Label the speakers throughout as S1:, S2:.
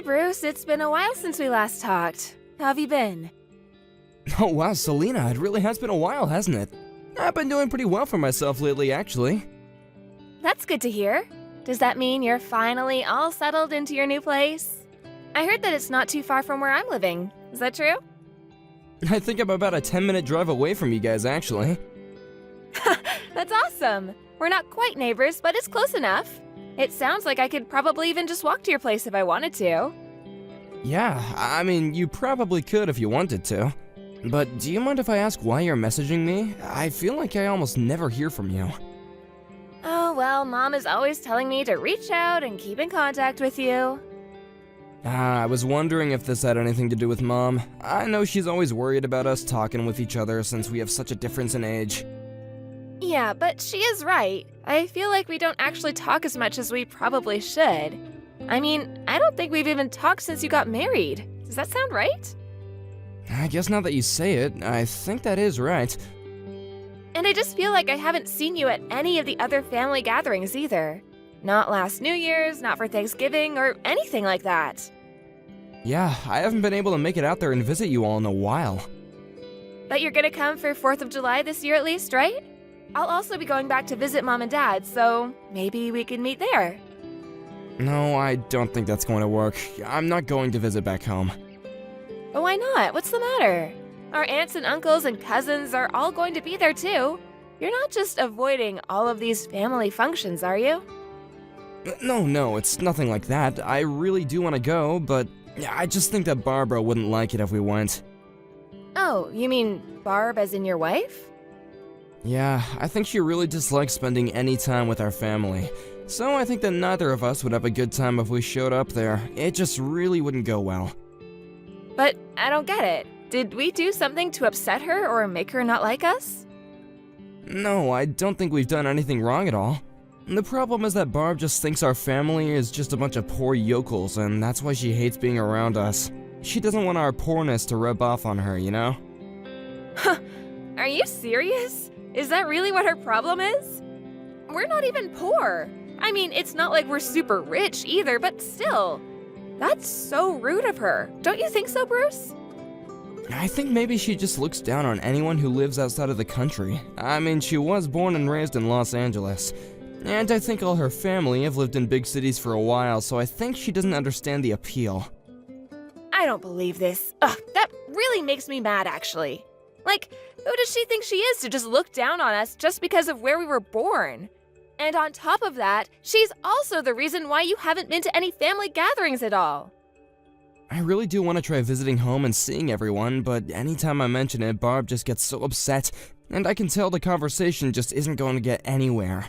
S1: Hey Bruce, it's been a while since we last talked. How have you been?
S2: Oh wow, Selena, it really has been a while, hasn't it? I've been doing pretty well for myself lately, actually.
S1: That's good to hear. Does that mean you're finally all settled into your new place? I heard that it's not too far from where I'm living. Is that true?
S2: I think I'm about a 10-minute drive away from you guys, actually.
S1: That's awesome. We're not quite neighbors, but it's close enough. It sounds like I could probably even just walk to your place if I wanted to.
S2: Yeah, I mean, you probably could if you wanted to. But do you mind if I ask why you're messaging me? I feel like I almost never hear from you.
S1: Oh, well, Mom is always telling me to reach out and keep in contact with you.
S2: I was wondering if this had anything to do with Mom. I know she's always worried about us talking with each other since we have such a difference in age.
S1: Yeah, but she is right. I feel like we don't actually talk as much as we probably should. I mean, I don't think we've even talked since you got married. Does that sound right?
S2: I guess now that you say it, I think that is right.
S1: And I just feel like I haven't seen you at any of the other family gatherings either. Not last New Year's, not for Thanksgiving, or anything like that.
S2: Yeah, I haven't been able to make it out there and visit you all in a while.
S1: But you're gonna come for 4th of July this year at least, right? I'll also be going back to visit Mom and Dad, so maybe we can meet there.
S2: No, I don't think that's going to work. I'm not going to visit back home.
S1: But why not? What's the matter? Our aunts and uncles and cousins are all going to be there too. You're not just avoiding all of these family functions, are you?
S2: No, it's nothing like that. I really do want to go, but I just think that Barbara wouldn't like it if we went.
S1: Oh, you mean Barb as in your wife?
S2: Yeah, I think she really dislikes spending any time with our family. So I think that neither of us would have a good time if we showed up there. It just really wouldn't go well.
S1: But I don't get it. Did we do something to upset her or make her not like us?
S2: No, I don't think we've done anything wrong at all. The problem is that Barb just thinks our family is just a bunch of poor yokels, and that's why she hates being around us. She doesn't want our poorness to rub off on her, you know?
S1: Huh, are you serious? Is that really what her problem is? We're not even poor. I mean, it's not like we're super rich either, but still. That's so rude of her. Don't you think so, Bruce?
S2: I think maybe she just looks down on anyone who lives outside of the country. I mean, she was born and raised in Los Angeles. And I think all her family have lived in big cities for a while, so I think she doesn't understand the appeal.
S1: I don't believe this. Ugh, that really makes me mad, actually. Like, who does she think she is to just look down on us just because of where we were born? And on top of that, she's also the reason why you haven't been to any family gatherings at all.
S2: I really do want to try visiting home and seeing everyone, but anytime I mention it, Barb just gets so upset, and I can tell the conversation just isn't going to get anywhere.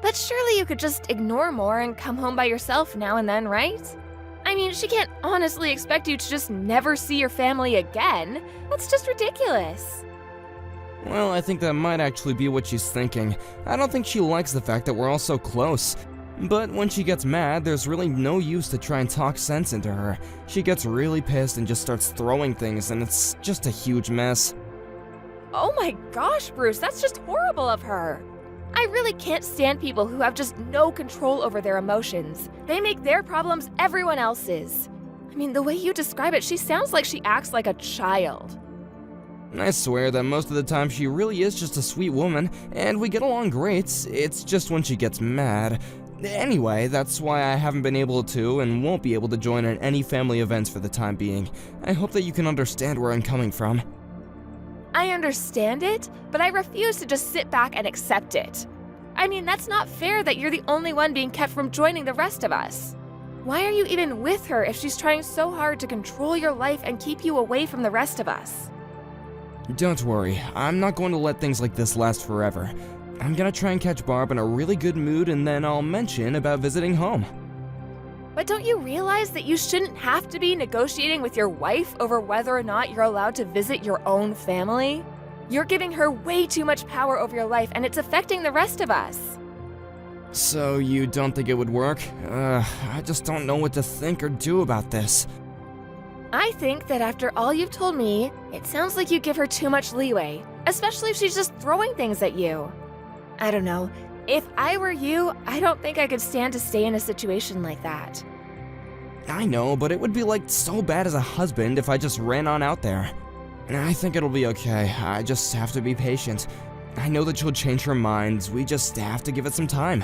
S1: But surely you could just ignore more and come home by yourself now and then, right? I mean, she can't honestly expect you to just never see your family again. That's just ridiculous.
S2: Well, I think that might actually be what she's thinking. I don't think she likes the fact that we're all so close. But when she gets mad, there's really no use to try and talk sense into her. She gets really pissed and just starts throwing things, and it's just a huge mess.
S1: Oh my gosh, Bruce, that's just horrible of her. I really can't stand people who have just no control over their emotions. They make their problems everyone else's. I mean, the way you describe it, she sounds like she acts like a child.
S2: I swear that most of the time she really is just a sweet woman, and we get along great. It's just when she gets mad. Anyway, that's why I haven't been able to and won't be able to join in any family events for the time being. I hope that you can understand where I'm coming from.
S1: I understand it, but I refuse to just sit back and accept it. I mean, that's not fair that you're the only one being kept from joining the rest of us. Why are you even with her if she's trying so hard to control your life and keep you away from the rest of us?
S2: Don't worry, I'm not going to let things like this last forever. I'm gonna try and catch Barb in a really good mood, and then I'll mention about visiting home.
S1: But don't you realize that you shouldn't have to be negotiating with your wife over whether or not you're allowed to visit your own family? You're giving her way too much power over your life, and it's affecting the rest of us.
S2: So you don't think it would work? I just don't know what to think or do about this.
S1: I think that after all you've told me, it sounds like you give her too much leeway, especially if she's just throwing things at you. I don't know. If I were you, I don't think I could stand to stay in a situation like that.
S2: I know, but it would be like so bad as a husband if I just ran on out there. I think it'll be okay. I just have to be patient. I know that she'll change her mind. We just have to give it some time.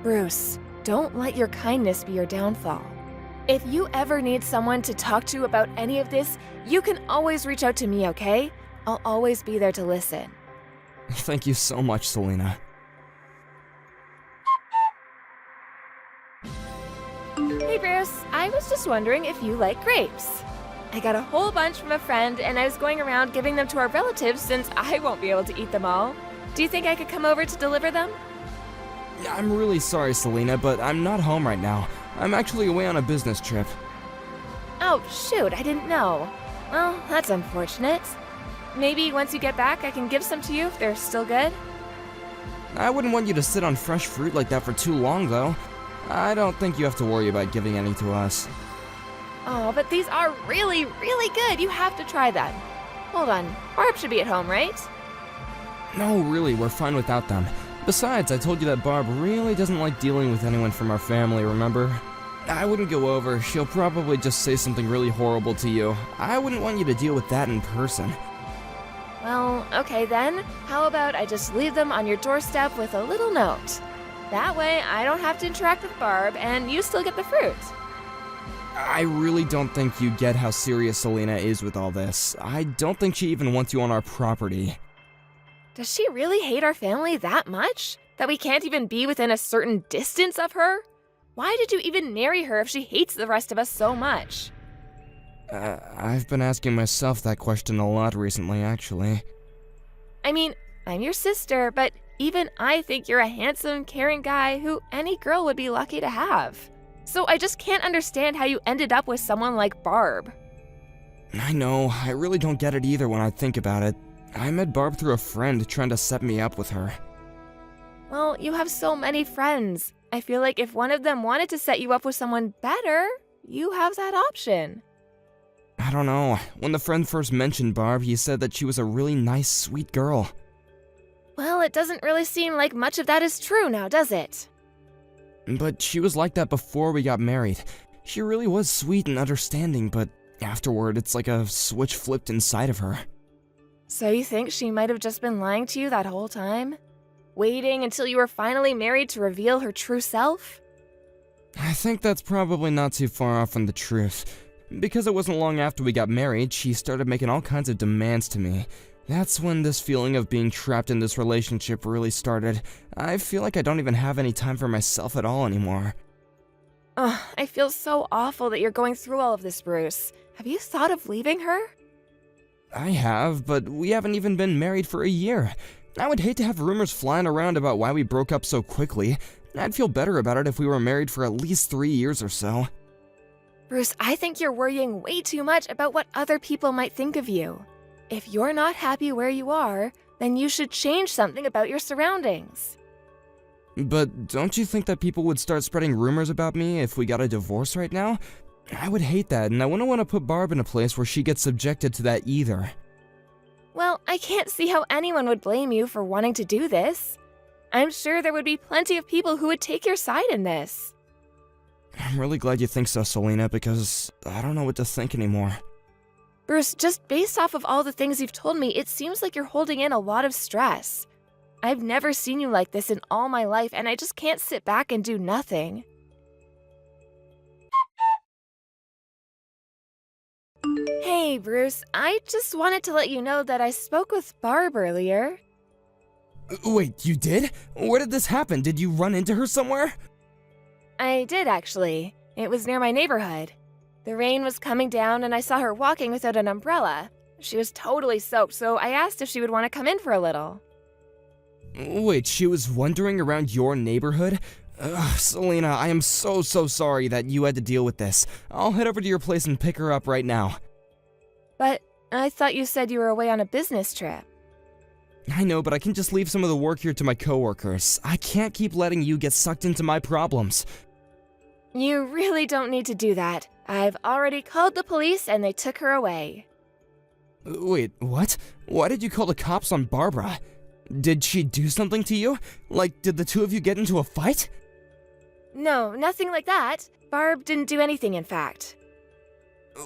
S1: Bruce, don't let your kindness be your downfall. If you ever need someone to talk to about any of this, you can always reach out to me, okay? I'll always be there to listen.
S2: Thank you so much, Selena.
S1: Hey Bruce, I was just wondering if you like grapes. I got a whole bunch from a friend and I was going around giving them to our relatives since I won't be able to eat them all. Do you think I could come over to deliver them?
S2: I'm really sorry, Selena, but I'm not home right now. I'm actually away on a business trip.
S1: Oh, shoot, I didn't know. Well, that's unfortunate. Maybe once you get back, I can give some to you if they're still good.
S2: I wouldn't want you to sit on fresh fruit like that for too long, though. I don't think you have to worry about giving any to us.
S1: Oh, but these are really, really good. You have to try them. Hold on, Barb should be at home, right?
S2: No, really, we're fine without them. Besides, I told you that Barb really doesn't like dealing with anyone from our family, remember? I wouldn't go over. She'll probably just say something really horrible to you. I wouldn't want you to deal with that in person.
S1: Well, okay then. How about I just leave them on your doorstep with a little note? That way, I don't have to interact with Barb, and you still get the fruit.
S2: I really don't think you get how serious Selena is with all this. I don't think she even wants you on our property.
S1: Does she really hate our family that much? That we can't even be within a certain distance of her? Why did you even marry her if she hates the rest of us so much?
S2: I've been asking myself that question a lot recently, actually.
S1: I mean, I'm your sister, but even I think you're a handsome, caring guy who any girl would be lucky to have. So I just can't understand how you ended up with someone like Barb.
S2: I know, I really don't get it either when I think about it. I met Barb through a friend trying to set me up with her.
S1: Well, you have so many friends. I feel like if one of them wanted to set you up with someone better, you have that option.
S2: I don't know. When the friend first mentioned Barb, he said that she was a really nice, sweet girl.
S1: Well, it doesn't really seem like much of that is true now, does it?
S2: But she was like that before we got married. She really was sweet and understanding, but afterward, it's like a switch flipped inside of her.
S1: So you think she might have just been lying to you that whole time? Waiting until you were finally married to reveal her true self?
S2: I think that's probably not too far off from the truth. Because it wasn't long after we got married, she started making all kinds of demands to me. That's when this feeling of being trapped in this relationship really started. I feel like I don't even have any time for myself at all anymore.
S1: Ugh, I feel so awful that you're going through all of this, Bruce. Have you thought of leaving her?
S2: I have, but we haven't even been married for a year. I would hate to have rumors flying around about why we broke up so quickly. I'd feel better about it if we were married for at least 3 years or so.
S1: Bruce, I think you're worrying way too much about what other people might think of you. If you're not happy where you are, then you should change something about your surroundings.
S2: But don't you think that people would start spreading rumors about me if we got a divorce right now? I would hate that, and I wouldn't want to put Barb in a place where she gets subjected to that either.
S1: Well, I can't see how anyone would blame you for wanting to do this. I'm sure there would be plenty of people who would take your side in this.
S2: I'm really glad you think so, Selena, because I don't know what to think anymore.
S1: Bruce, just based off of all the things you've told me, it seems like you're holding in a lot of stress. I've never seen you like this in all my life, and I just can't sit back and do nothing. Hey, Bruce, I just wanted to let you know that I spoke with Barb earlier.
S2: Wait, you did? Where did this happen? Did you run into her somewhere?
S1: I did, actually. It was near my neighborhood. The rain was coming down and I saw her walking without an umbrella. She was totally soaked, so I asked if she would want to come in for a little.
S2: Wait, she was wandering around your neighborhood? Ugh, Selena, I am so sorry that you had to deal with this. I'll head over to your place and pick her up right now.
S1: But I thought you said you were away on a business trip.
S2: I know, but I can just leave some of the work here to my coworkers. I can't keep letting you get sucked into my problems.
S1: You really don't need to do that. I've already called the police and they took her away.
S2: Wait, what? Why did you call the cops on Barbara? Did she do something to you? Like, did the two of you get into a fight?
S1: No, nothing like that. Barb didn't do anything, in fact.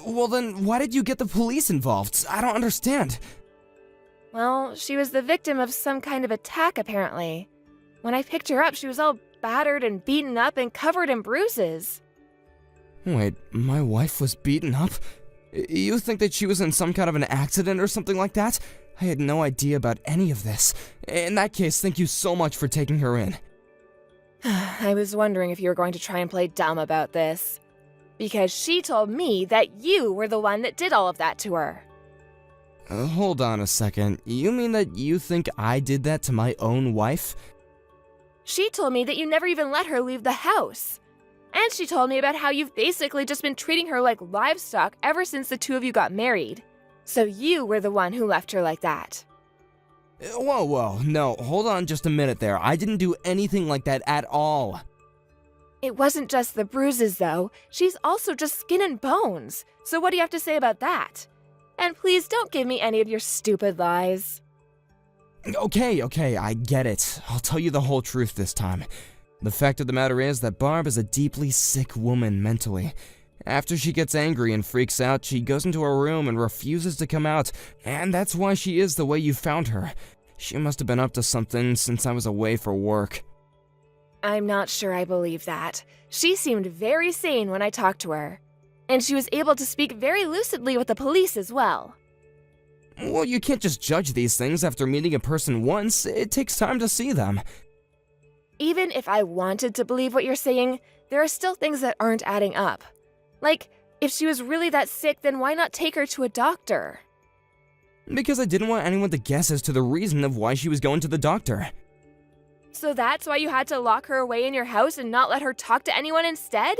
S2: Well then, why did you get the police involved? I don't understand.
S1: Well, she was the victim of some kind of attack, apparently. When I picked her up, she was all battered and beaten up and covered in bruises.
S2: Wait, my wife was beaten up? You think that she was in some kind of an accident or something like that? I had no idea about any of this. In that case, thank you so much for taking her in.
S1: I was wondering if you were going to try and play dumb about this. Because she told me that you were the one that did all of that to her.
S2: Hold on a second. You mean that you think I did that to my own wife?
S1: She told me that you never even let her leave the house. And she told me about how you've basically just been treating her like livestock ever since the two of you got married. So you were the one who left her like that.
S2: Whoa, no, hold on just a minute there. I didn't do anything like that at all.
S1: It wasn't just the bruises, though. She's also just skin and bones. So what do you have to say about that? And please don't give me any of your stupid lies.
S2: Okay, I get it. I'll tell you the whole truth this time. The fact of the matter is that Barb is a deeply sick woman mentally. After she gets angry and freaks out, she goes into her room and refuses to come out, and that's why she is the way you found her. She must have been up to something since I was away for work.
S1: I'm not sure I believe that. She seemed very sane when I talked to her. And she was able to speak very lucidly with the police as well.
S2: Well, you can't just judge these things after meeting a person once. It takes time to see them.
S1: Even if I wanted to believe what you're saying, there are still things that aren't adding up. Like, if she was really that sick, then why not take her to a doctor?
S2: Because I didn't want anyone to guess as to the reason of why she was going to the doctor.
S1: So that's why you had to lock her away in your house and not let her talk to anyone instead?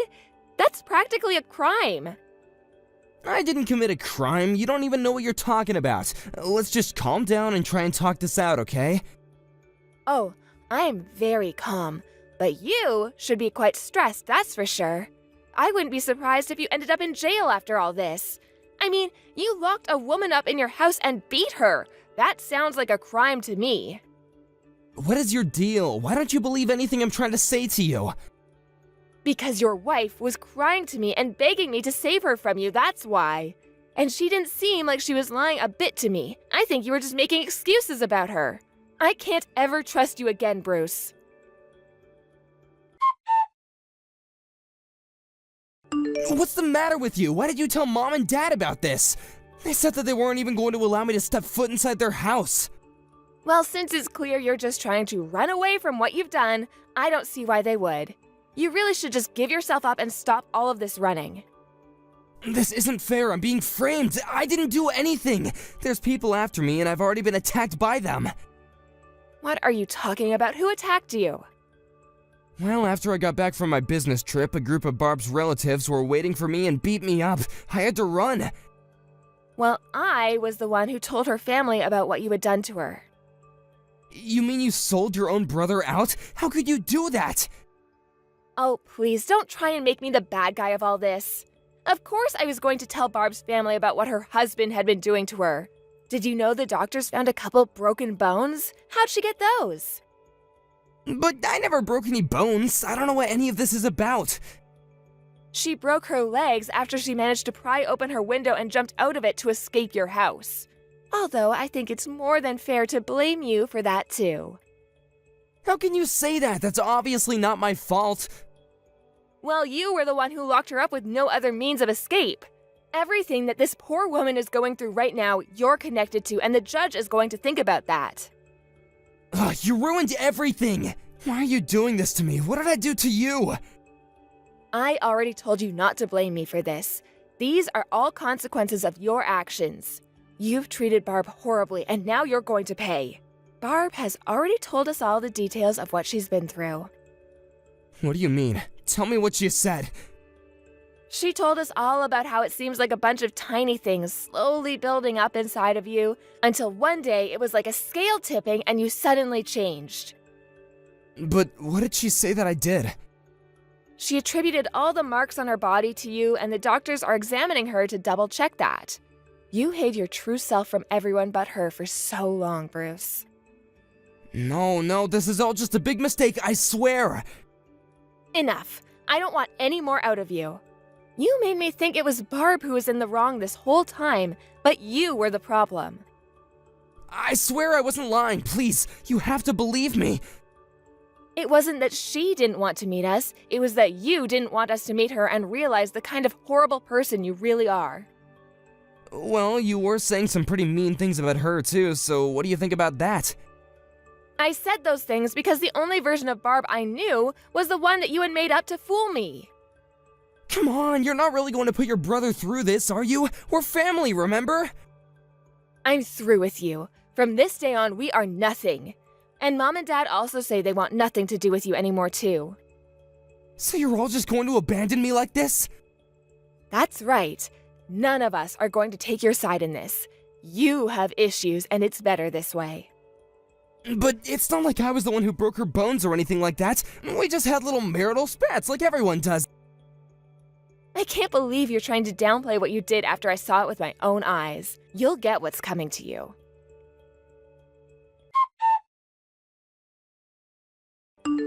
S1: That's practically a crime.
S2: I didn't commit a crime. You don't even know what you're talking about. Let's just calm down and try and talk this out, okay?
S1: Oh, I'm very calm. But you should be quite stressed, that's for sure. I wouldn't be surprised if you ended up in jail after all this. I mean, you locked a woman up in your house and beat her. That sounds like a crime to me.
S2: What is your deal? Why don't you believe anything I'm trying to say to you?
S1: Because your wife was crying to me and begging me to save her from you, that's why. And she didn't seem like she was lying a bit to me. I think you were just making excuses about her. I can't ever trust you again, Bruce.
S2: What's the matter with you? Why did you tell Mom and Dad about this? They said that they weren't even going to allow me to step foot inside their house.
S1: Well, since it's clear you're just trying to run away from what you've done, I don't see why they would. You really should just give yourself up and stop all of this running.
S2: This isn't fair. I'm being framed. I didn't do anything. There's people after me and I've already been attacked by them.
S1: What are you talking about? Who attacked you?
S2: Well, after I got back from my business trip, a group of Barb's relatives were waiting for me and beat me up. I had to run.
S1: Well, I was the one who told her family about what you had done to her.
S2: You mean you sold your own brother out? How could you do that?
S1: Oh, please, don't try and make me the bad guy of all this. Of course I was going to tell Barb's family about what her husband had been doing to her. Did you know the doctors found a couple broken bones? How'd she get those?
S2: But I never broke any bones. I don't know what any of this is about.
S1: She broke her legs after she managed to pry open her window and jumped out of it to escape your house. Although I think it's more than fair to blame you for that too.
S2: How can you say that? That's obviously not my fault.
S1: Well, you were the one who locked her up with no other means of escape. Everything that this poor woman is going through right now, you're connected to, and the judge is going to think about that.
S2: Ugh, you ruined everything! Why are you doing this to me? What did I do to you?
S1: I already told you not to blame me for this. These are all consequences of your actions. You've treated Barb horribly, and now you're going to pay. Barb has already told us all the details of what she's been through.
S2: What do you mean? Tell me what she said.
S1: She told us all about how it seems like a bunch of tiny things slowly building up inside of you until one day it was like a scale tipping and you suddenly changed.
S2: But what did she say that I did?
S1: She attributed all the marks on her body to you, and the doctors are examining her to double check that. You hid your true self from everyone but her for so long, Bruce.
S2: No, this is all just a big mistake, I swear.
S1: Enough. I don't want any more out of you. You made me think it was Barb who was in the wrong this whole time, but you were the problem.
S2: I swear I wasn't lying. Please, you have to believe me.
S1: It wasn't that she didn't want to meet us, it was that you didn't want us to meet her and realize the kind of horrible person you really are.
S2: Well, you were saying some pretty mean things about her too, so what do you think about that?
S1: I said those things because the only version of Barb I knew was the one that you had made up to fool me.
S2: Come on, you're not really going to put your brother through this, are you? We're family, remember?
S1: I'm through with you. From this day on, we are nothing. And Mom and Dad also say they want nothing to do with you anymore, too.
S2: So you're all just going to abandon me like this?
S1: That's right. None of us are going to take your side in this. You have issues, and it's better this way.
S2: But it's not like I was the one who broke her bones or anything like that. We just had little marital spats like everyone does.
S1: I can't believe you're trying to downplay what you did after I saw it with my own eyes. You'll get what's coming to you.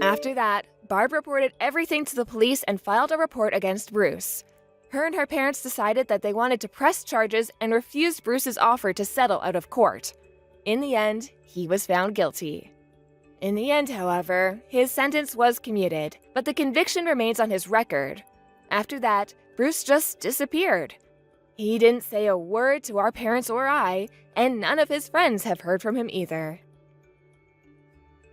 S1: After that, Barb reported everything to the police and filed a report against Bruce. Her and her parents decided that they wanted to press charges and refused Bruce's offer to settle out of court. In the end, he was found guilty. In the end, however, his sentence was commuted, but the conviction remains on his record. After that, Bruce just disappeared. He didn't say a word to our parents or I, and none of his friends have heard from him either.